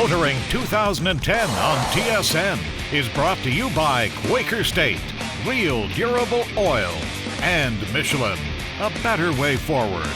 Motoring 2010 on TSN is brought to you by Quaker State, Real Durable Oil, and Michelin, a better way forward.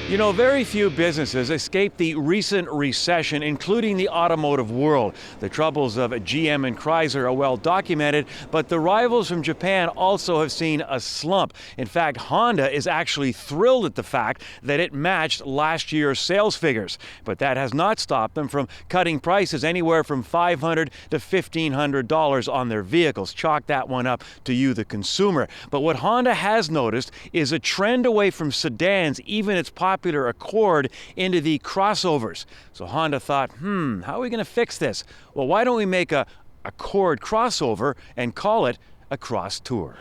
You know, very few businesses escape the recent recession, including the automotive world. The troubles of GM and Chrysler are well documented, but the rivals from Japan also have seen a slump. In fact, Honda is actually thrilled at the fact that it matched last year's sales figures. But that has not stopped them from cutting prices anywhere from $500 to $1,500 on their vehicles. Chalk that one up to you, the consumer. But what Honda has noticed is a trend away from sedans, even its popular Accord, into the crossovers. So Honda thought, how are we going to fix this? Well, why don't we make a Accord crossover and call it a Crosstour?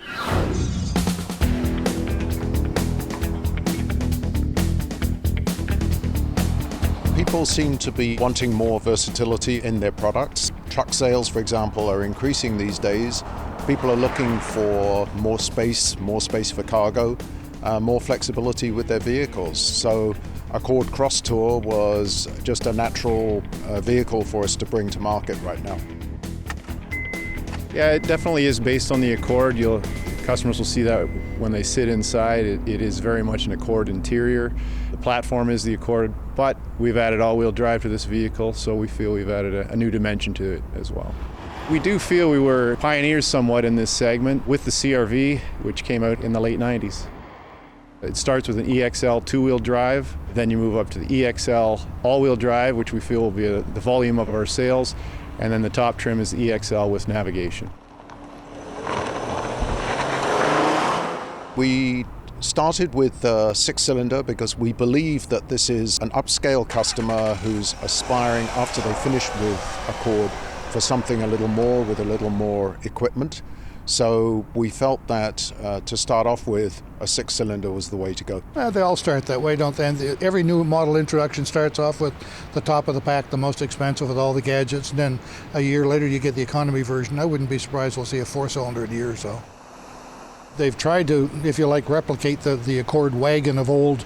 People seem to be wanting more versatility in their products. Truck sales, for example, are increasing these days. People are looking for more space for cargo, more flexibility with their vehicles. So Accord Crosstour was just a natural vehicle for us to bring to market right now. Yeah, it definitely is based on the Accord. Customers will see that when they sit inside. It is very much an Accord interior. The platform is the Accord, but we've added all-wheel drive to this vehicle, so we feel we've added a new dimension to it as well. We do feel we were pioneers somewhat in this segment with the CR-V, which came out in the late 90s. It starts with an EXL two-wheel drive, then you move up to the EXL all-wheel drive, which we feel will be the volume of our sales, and then the top trim is the EXL with navigation. We started with the six-cylinder because we believe that this is an upscale customer who's aspiring, after they finish with Accord, for something a little more with a little more equipment. So we felt that to start off with, a six-cylinder was the way to go. They all start that way, don't they? And every new model introduction starts off with the top of the pack, the most expensive with all the gadgets, and then a year later you get the economy version. I wouldn't be surprised we'll see a four-cylinder in a year or so. They've tried to, if you like, replicate the Accord wagon of old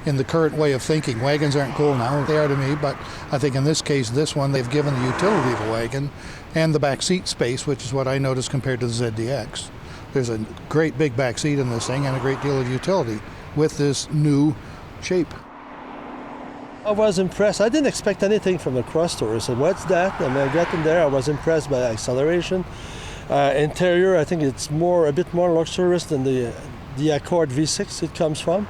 in the current way of thinking. Wagons aren't cool now, they are to me, but I think in this case, this one, they've given the utility of a wagon and the back seat space, which is what I noticed compared to the ZDX. There's a great big back seat in this thing and a great deal of utility with this new shape. I was impressed. I didn't expect anything from the Crosstour. I said, what's that? And I got in there, I was impressed by the acceleration. Interior, I think it's a bit more luxurious than the Accord V6 it comes from.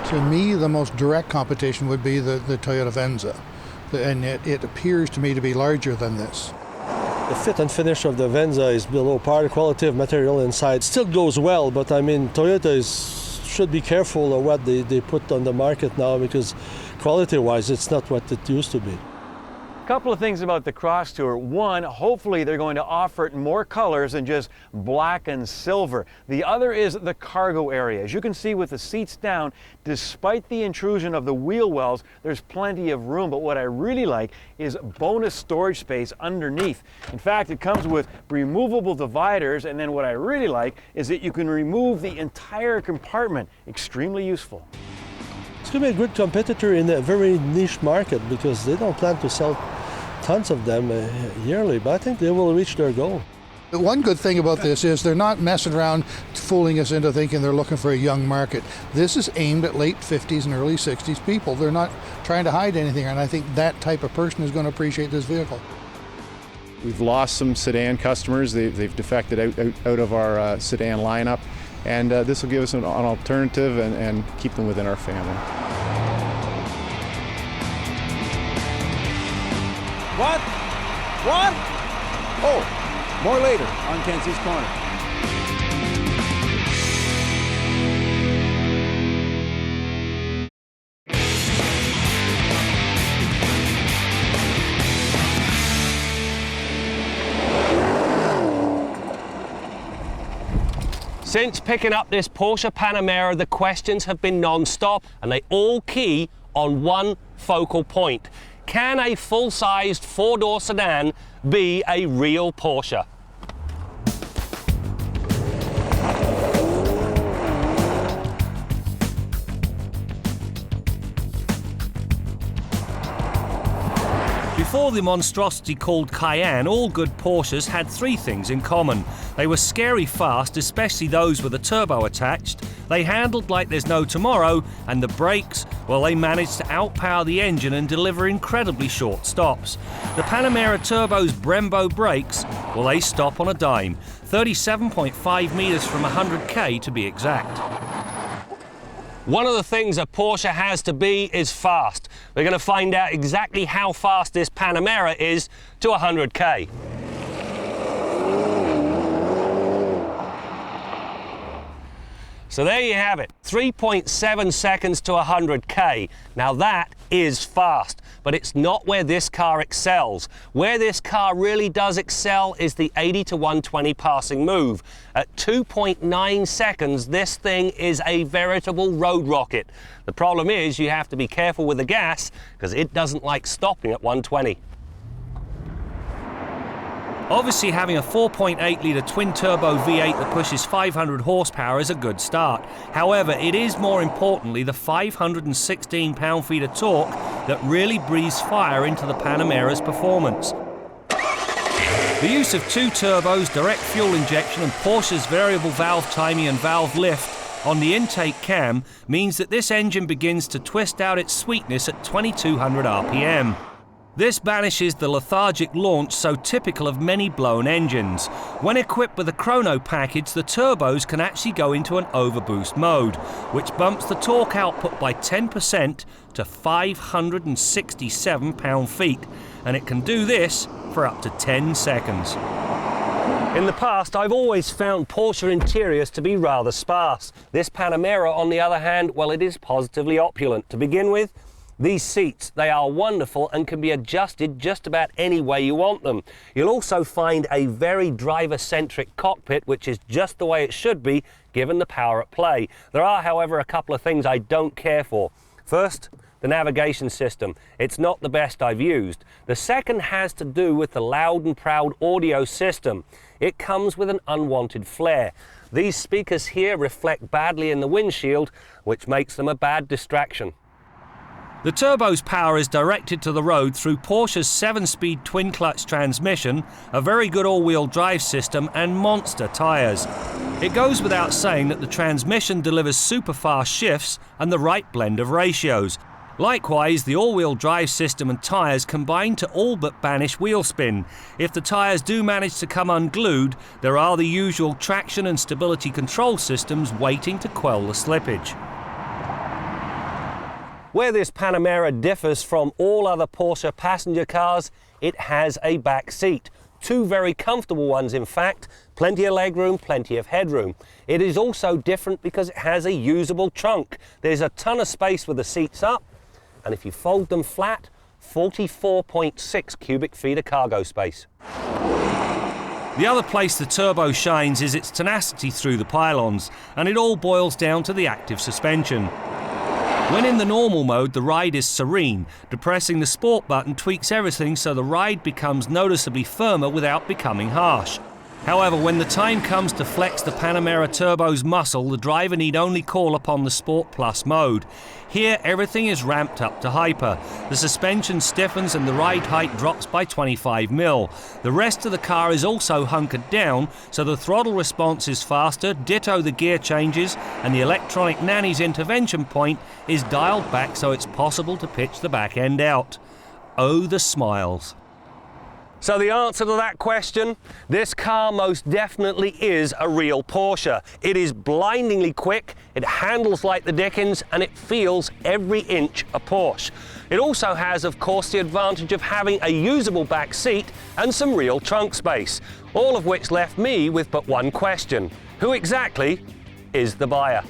To me, the most direct competition would be the Toyota Venza, and it appears to me to be larger than this. The fit and finish of the Venza is below par. The quality of material inside still goes well, but I mean, Toyota should be careful of what they put on the market now, because quality-wise, it's not what it used to be. A couple of things about the Crosstour. One, hopefully they're going to offer it more colors than just black and silver. The other is the cargo area. As you can see with the seats down, despite the intrusion of the wheel wells, there's plenty of room. But what I really like is bonus storage space underneath. In fact, it comes with removable dividers, and then what I really like is that you can remove the entire compartment. Extremely useful. It's going to be a good competitor in a very niche market, because they don't plan to sell tons of them yearly, but I think they will reach their goal. The one good thing about this is they're not messing around fooling us into thinking they're looking for a young market. This is aimed at late 50s and early 60s people. They're not trying to hide anything, and I think that type of person is going to appreciate this vehicle. We've lost some sedan customers. They've defected out of our sedan lineup, and this will give us an alternative and keep them within our family. What? Oh, more later on Kenzie's Corner. Since picking up this Porsche Panamera, the questions have been non-stop, and they all key on one focal point. Can a full-sized four-door sedan be a real Porsche? Before the monstrosity called Cayenne, all good Porsches had three things in common. They were scary fast, especially those with a turbo attached. They handled like there's no tomorrow, and the brakes, well, they managed to outpower the engine and deliver incredibly short stops. The Panamera Turbo's Brembo brakes, well, they stop on a dime, 37.5 meters from 100k to be exact. One of the things a Porsche has to be is fast. We're going to find out exactly how fast this Panamera is to 100k. So there you have it, 3.7 seconds to 100k. Now that is fast, but it's not where this car excels. Where this car really does excel is the 80 to 120 passing move. At 2.9 seconds, this thing is a veritable road rocket. The problem is you have to be careful with the gas because it doesn't like stopping at 120. Obviously, having a 4.8-litre twin-turbo V8 that pushes 500 horsepower is a good start. However, it is more importantly the 516 pound-feet of torque that really breathes fire into the Panamera's performance. The use of two turbos, direct fuel injection and Porsche's variable valve timing and valve lift on the intake cam means that this engine begins to twist out its sweetness at 2200 RPM. This banishes the lethargic launch so typical of many blown engines. When equipped with a chrono package, the turbos can actually go into an overboost mode, which bumps the torque output by 10% to 567 pound-feet, and it can do this for up to 10 seconds. In the past, I've always found Porsche interiors to be rather sparse. This Panamera, on the other hand, well, it is positively opulent. To begin with, these seats, they are wonderful and can be adjusted just about any way you want them. You'll also find a very driver-centric cockpit, which is just the way it should be, given the power at play. There are, however, a couple of things I don't care for. First, the navigation system. It's not the best I've used. The second has to do with the loud and proud audio system. It comes with an unwanted flare. These speakers here reflect badly in the windshield, which makes them a bad distraction. The turbo's power is directed to the road through Porsche's 7-speed twin-clutch transmission, a very good all-wheel drive system and monster tyres. It goes without saying that the transmission delivers super fast shifts and the right blend of ratios. Likewise, the all-wheel drive system and tyres combine to all but banish wheel spin. If the tyres do manage to come unglued, there are the usual traction and stability control systems waiting to quell the slippage. Where this Panamera differs from all other Porsche passenger cars, it has a back seat. Two very comfortable ones, in fact. Plenty of legroom, plenty of headroom. It is also different because it has a usable trunk. There's a ton of space with the seats up, and if you fold them flat, 44.6 cubic feet of cargo space. The other place the turbo shines is its tenacity through the pylons, and it all boils down to the active suspension. When in the normal mode, the ride is serene. Depressing the sport button tweaks everything so the ride becomes noticeably firmer without becoming harsh. However, when the time comes to flex the Panamera Turbo's muscle, the driver need only call upon the Sport Plus mode. Here, everything is ramped up to hyper. The suspension stiffens and the ride height drops by 25 mil. The rest of the car is also hunkered down, so the throttle response is faster, ditto the gear changes, and the electronic nanny's intervention point is dialed back so it's possible to pitch the back end out. Oh, the smiles. So the answer to that question, this car most definitely is a real Porsche. It is blindingly quick, it handles like the dickens, and it feels every inch a Porsche. It also has, of course, the advantage of having a usable back seat and some real trunk space, all of which left me with but one question. Who exactly is the buyer?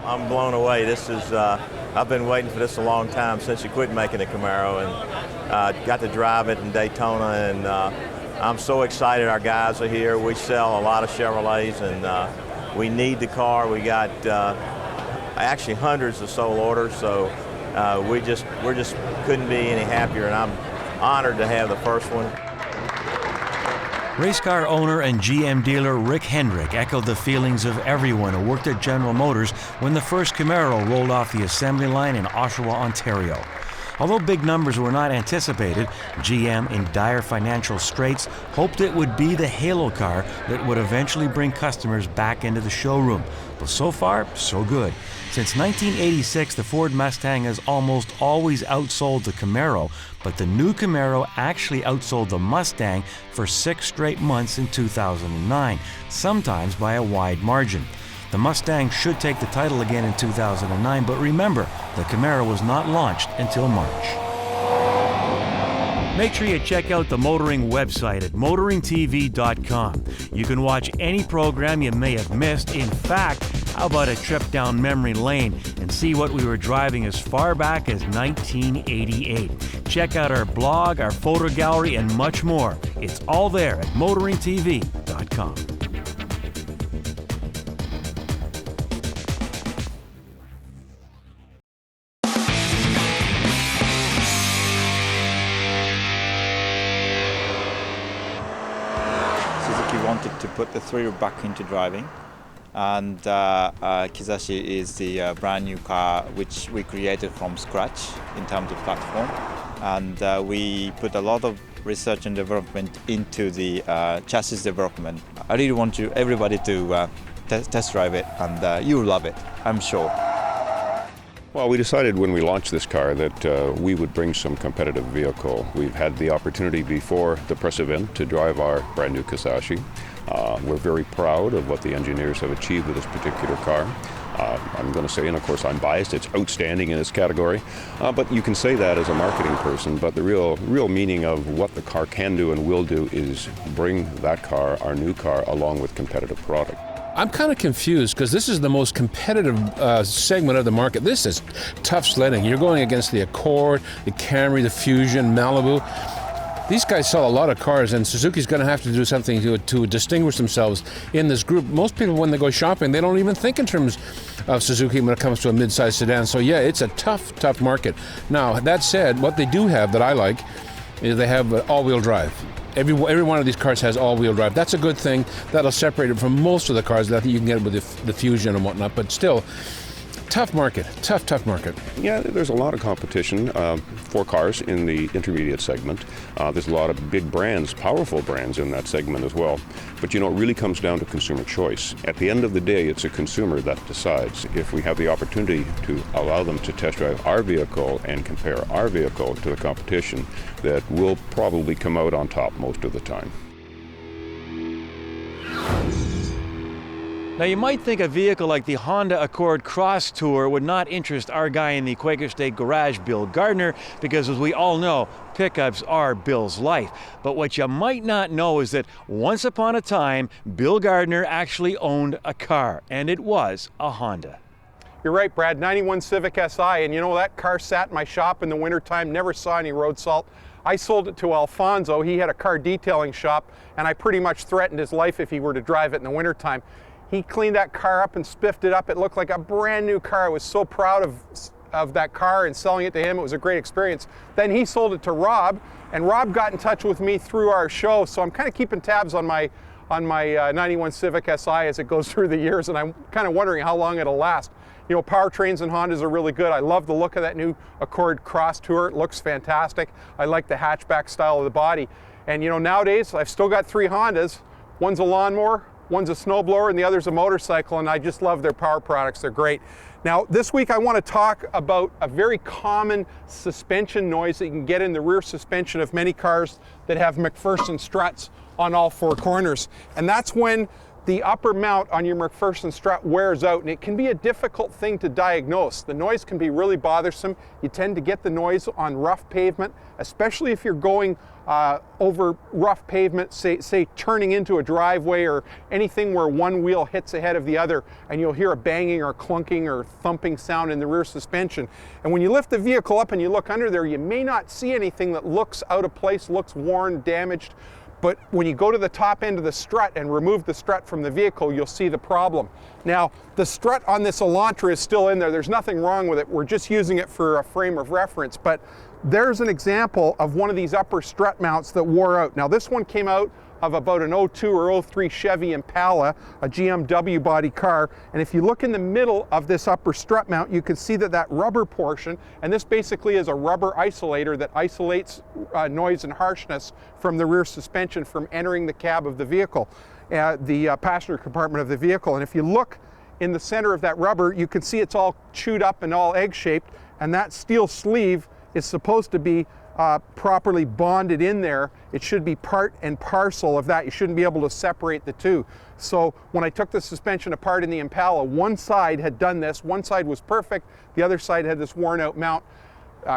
I'm blown away. This is, I've been waiting for this a long time since you quit making a Camaro, and got to drive it in Daytona, and I'm so excited our guys are here. We sell a lot of Chevrolets, and We need the car. We got actually hundreds of sold orders, so we just couldn't be any happier, and I'm honored to have the first one. Race car owner and GM dealer Rick Hendrick echoed the feelings of everyone who worked at General Motors when the first Camaro rolled off the assembly line in Oshawa, Ontario. Although big numbers were not anticipated, GM, in dire financial straits, hoped it would be the halo car that would eventually bring customers back into the showroom. But so far, so good. Since 1986, the Ford Mustang has almost always outsold the Camaro, but the new Camaro actually outsold the Mustang for 6 straight months in 2009, sometimes by a wide margin. The Mustang should take the title again in 2009, but remember, the Camaro was not launched until March. Make sure you check out the Motoring website at motoringtv.com. You can watch any program you may have missed. In fact, how about a trip down memory lane and see what we were driving as far back as 1988. Check out our blog, our photo gallery, and much more. It's all there at motoringtv.com. Wanted to put the thrill back into driving, and Kizashi is the brand new car which we created from scratch in terms of platform, and we put a lot of research and development into the chassis development. I really want everybody to test drive it, and you'll love it, I'm sure. Well, we decided when we launched this car that we would bring some competitive vehicle. We've had the opportunity before the press event to drive our brand new Kizashi. We're very proud of what the engineers have achieved with this particular car. I'm going to say, and of course I'm biased, it's outstanding in its category, but you can say that as a marketing person, but the real meaning of what the car can do and will do is bring that car, our new car, along with competitive product. I'm kind of confused because this is the most competitive segment of the market. This is tough sledding. You're going against the Accord, the Camry, the Fusion, Malibu. These guys sell a lot of cars, and Suzuki's going to have to do something to distinguish themselves in this group. Most people, when they go shopping, they don't even think in terms of Suzuki when it comes to a mid-size sedan. So yeah, it's a tough market. Now, that said, what they do have that I like is they have all-wheel drive. Every one of these cars has all-wheel drive. That's a good thing. That'll separate it from most of the cars that you can get with the Fusion and whatnot. But still, tough market. Tough market. Yeah, there's a lot of competition for cars in the intermediate segment. There's a lot of big brands, powerful brands in that segment as well. But you know, it really comes down to consumer choice. At the end of the day, it's a consumer that decides. If we have the opportunity to allow them to test drive our vehicle and compare our vehicle to the competition, that will probably come out on top most of the time. Now, you might think a vehicle like the Honda Accord Crosstour would not interest our guy in the Quaker State garage, Bill Gardner, because as we all know, pickups are Bill's life. But what you might not know is that once upon a time, Bill Gardner actually owned a car, and it was a Honda. You're right, Brad, 91 Civic Si, and you know, that car sat in my shop in the wintertime, never saw any road salt. I sold it to Alfonso. He had a car detailing shop, and I pretty much threatened his life if he were to drive it in the wintertime. He cleaned that car up and spiffed it up. It looked like a brand new car. I was so proud of that car, and selling it to him, it was a great experience. Then he sold it to Rob, and Rob got in touch with me through our show, so I'm kind of keeping tabs on my 91 Civic Si as it goes through the years, and I'm kind of wondering how long it'll last. You know, powertrains and Hondas are really good. I love the look of that new Accord Crosstour. It looks fantastic. I like the hatchback style of the body. And you know, nowadays, I've still got 3 Hondas. One's a lawnmower, one's a snowblower, and the other's a motorcycle, and I just love their power products. They're great. Now, this week I want to talk about a very common suspension noise that you can get in the rear suspension of many cars that have McPherson struts on all 4 corners. And that's when the upper mount on your McPherson strut wears out, and it can be a difficult thing to diagnose. The noise can be really bothersome. You tend to get the noise on rough pavement, especially if you're going over rough pavement, say turning into a driveway or anything where one wheel hits ahead of the other, and you'll hear a banging or clunking or thumping sound in the rear suspension. And when you lift the vehicle up and you look under there, you may not see anything that looks out of place, looks worn, damaged, But when you go to the top end of the strut and remove the strut from the vehicle, you'll see the problem. Now, the strut on this Elantra is still in there. There's nothing wrong with it. We're just using it for a frame of reference. But there's an example of one of these upper strut mounts that wore out. Now, this one came out of about an 02 or 03 Chevy Impala, a GMW body car. And if you look in the middle of this upper strut mount, you can see that rubber portion, and this basically is a rubber isolator that isolates noise and harshness from the rear suspension from entering the cab of the vehicle, the passenger compartment of the vehicle. And if you look in the center of that rubber, you can see it's all chewed up and all egg-shaped, and that steel sleeve is supposed to be properly bonded in there. It should be part and parcel of that. You shouldn't be able to separate the two. So when I took the suspension apart in the Impala, one side had done this, one side was perfect, the other side had this worn out mount.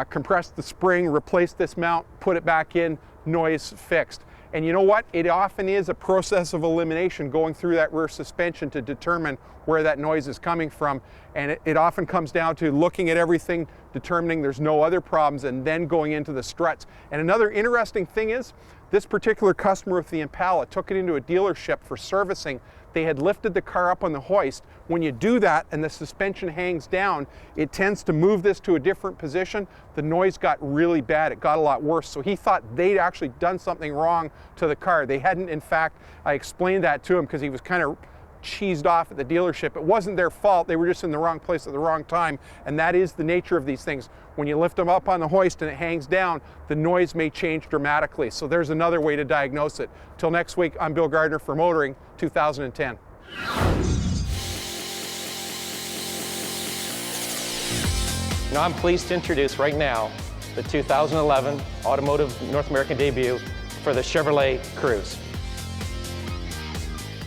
Compressed the spring, replaced this mount, put it back in, noise fixed. And you know what? It often is a process of elimination going through that rear suspension to determine where that noise is coming from. And it often comes down to looking at everything, determining there's no other problems, and then going into the struts. And another interesting thing is, this particular customer with the Impala took it into a dealership for servicing. They had lifted the car up on the hoist. When you do that and the suspension hangs down, it tends to move this to a different position. The noise got really bad. It got a lot worse. So he thought they'd actually done something wrong to the car. They hadn't, in fact. I explained that to him because he was kind of cheesed off at the dealership. It wasn't their fault. They were just in the wrong place at the wrong time. And that is the nature of these things. When you lift them up on the hoist and it hangs down, the noise may change dramatically. So there's another way to diagnose it. Till next week, I'm Bill Gardner for Motoring 2010. Now I'm pleased to introduce right now the 2011 Automotive North American debut for the Chevrolet Cruze.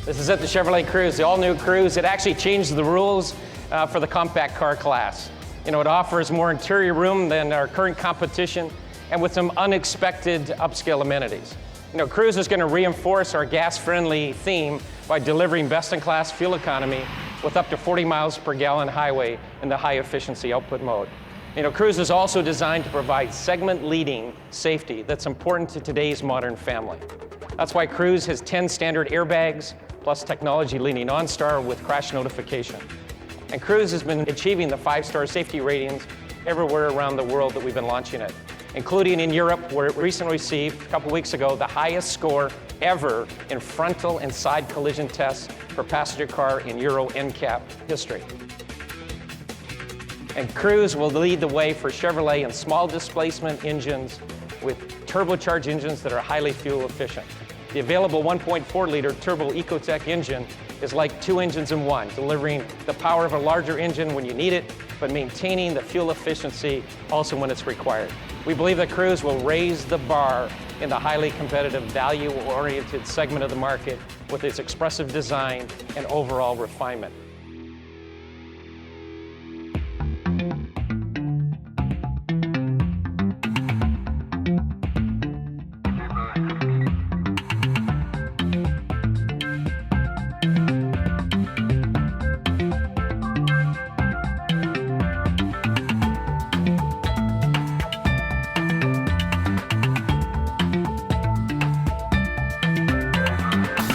This is it, the Chevrolet Cruze, the all-new Cruze. It actually changed the rules for the compact car class. You know, it offers more interior room than our current competition and with some unexpected upscale amenities. You know, Cruze is going to reinforce our gas-friendly theme by delivering best-in-class fuel economy with up to 40 miles per gallon highway in the high-efficiency output mode. You know, Cruze is also designed to provide segment-leading safety that's important to today's modern family. That's why Cruze has 10 standard airbags, plus technology-leading OnStar with crash notification. And Cruze has been achieving the 5-star safety ratings everywhere around the world that we've been launching it, including in Europe, where it recently received, a couple weeks ago, the highest score ever in frontal and side collision tests for passenger car in Euro NCAP history. And Cruze will lead the way for Chevrolet in small displacement engines with turbocharged engines that are highly fuel efficient. The available 1.4-liter turbo Ecotec engine is like two engines in one, delivering the power of a larger engine when you need it, but maintaining the fuel efficiency also when it's required. We believe that Cruze will raise the bar in the highly competitive, value-oriented segment of the market with its expressive design and overall refinement.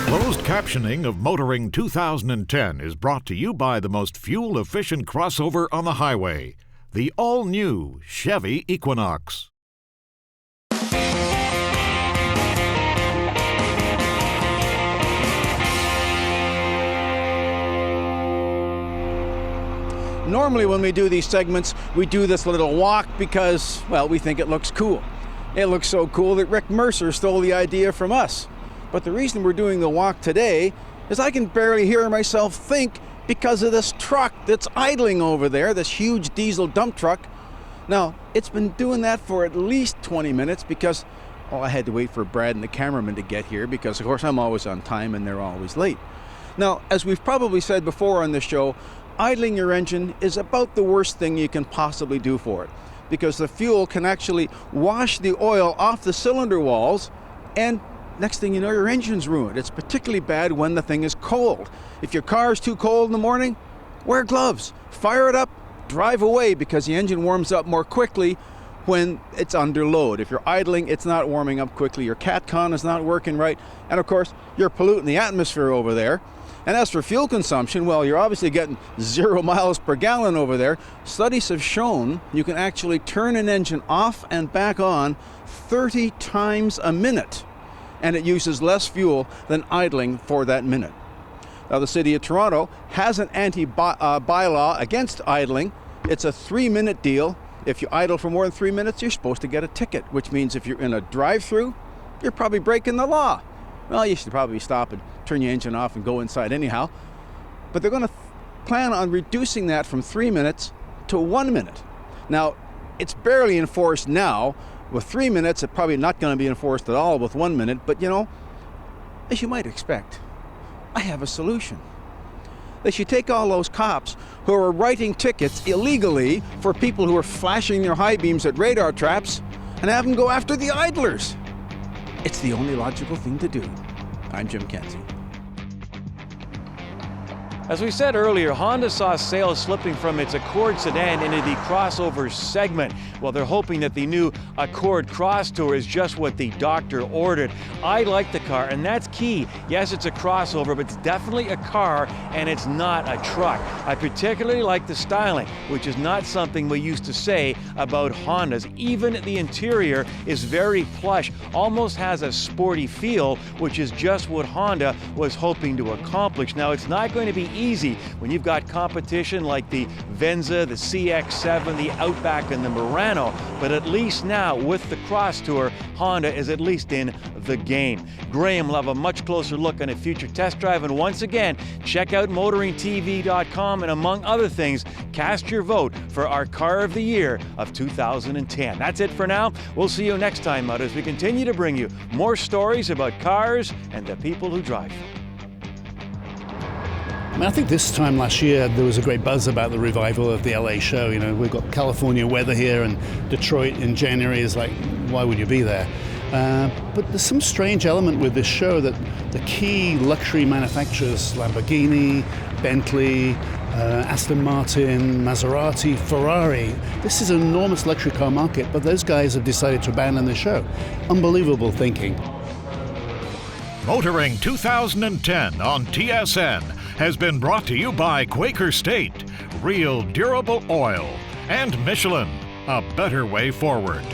Closed captioning of Motoring 2010 is brought to you by the most fuel-efficient crossover on the highway, the all-new Chevy Equinox. Normally when we do these segments, we do this little walk because, well, we think it looks cool. It looks so cool that Rick Mercer stole the idea from us. But the reason we're doing the walk today is I can barely hear myself think because of this truck that's idling over there, this huge diesel dump truck. Now, it's been doing that for at least 20 minutes because, well, I had to wait for Brad and the cameraman to get here because, of course, I'm always on time and they're always late. Now, as we've probably said before on this show, idling your engine is about the worst thing you can possibly do for it because the fuel can actually wash the oil off the cylinder walls and next thing you know, your engine's ruined. It's particularly bad when the thing is cold. If your car's too cold in the morning, wear gloves, fire it up, drive away because the engine warms up more quickly when it's under load. If you're idling, it's not warming up quickly. Your CatCon is not working right. And of course, you're polluting the atmosphere over there. And as for fuel consumption, well, you're obviously getting 0 miles per gallon over there. Studies have shown you can actually turn an engine off and back on 30 times a minute, and it uses less fuel than idling for that minute. Now, the City of Toronto has an anti-bylaw against idling. It's a 3-minute deal. If you idle for more than 3 minutes, you're supposed to get a ticket, which means if you're in a drive-through, you're probably breaking the law. Well, you should probably stop and turn your engine off and go inside anyhow. But they're going to plan on reducing that from 3 minutes to 1 minute. Now, it's barely enforced now. With 3 minutes, it's probably not going to be enforced at all with 1 minute. But, you know, as you might expect, I have a solution. They should take all those cops who are writing tickets illegally for people who are flashing their high beams at radar traps and have them go after the idlers. It's the only logical thing to do. I'm Jim Kenzie. As we said earlier, Honda saw sales slipping from its Accord sedan into the crossover segment. Well, they're hoping that the new Accord Crosstour is just what the doctor ordered. I like the car, and that's key. Yes, it's a crossover, but it's definitely a car, and it's not a truck. I particularly like the styling, which is not something we used to say about Hondas. Even the interior is very plush, almost has a sporty feel, which is just what Honda was hoping to accomplish. Now, it's not going to be easy when you've got competition like the Venza, the CX-7, the Outback, and the Murano, but at least now with the Crosstour, Honda is at least in the game. Graham will have a much closer look on a future test drive, and once again, check out motoringtv.com and among other things, cast your vote for our Car of the Year of 2010. That's it for now. We'll see you next time out as we continue to bring you more stories about cars and the people who drive them. I mean, I think this time last year there was a great buzz about the revival of the LA show. You know, we've got California weather here, and Detroit in January is like, why would you be there? But there's some strange element with this show that the key luxury manufacturers, Lamborghini, Bentley, Aston Martin, Maserati, Ferrari, this is an enormous luxury car market, but those guys have decided to abandon the show. Unbelievable thinking. Motoring 2010 on TSN has been brought to you by Quaker State, real durable oil, and Michelin, a better way forward.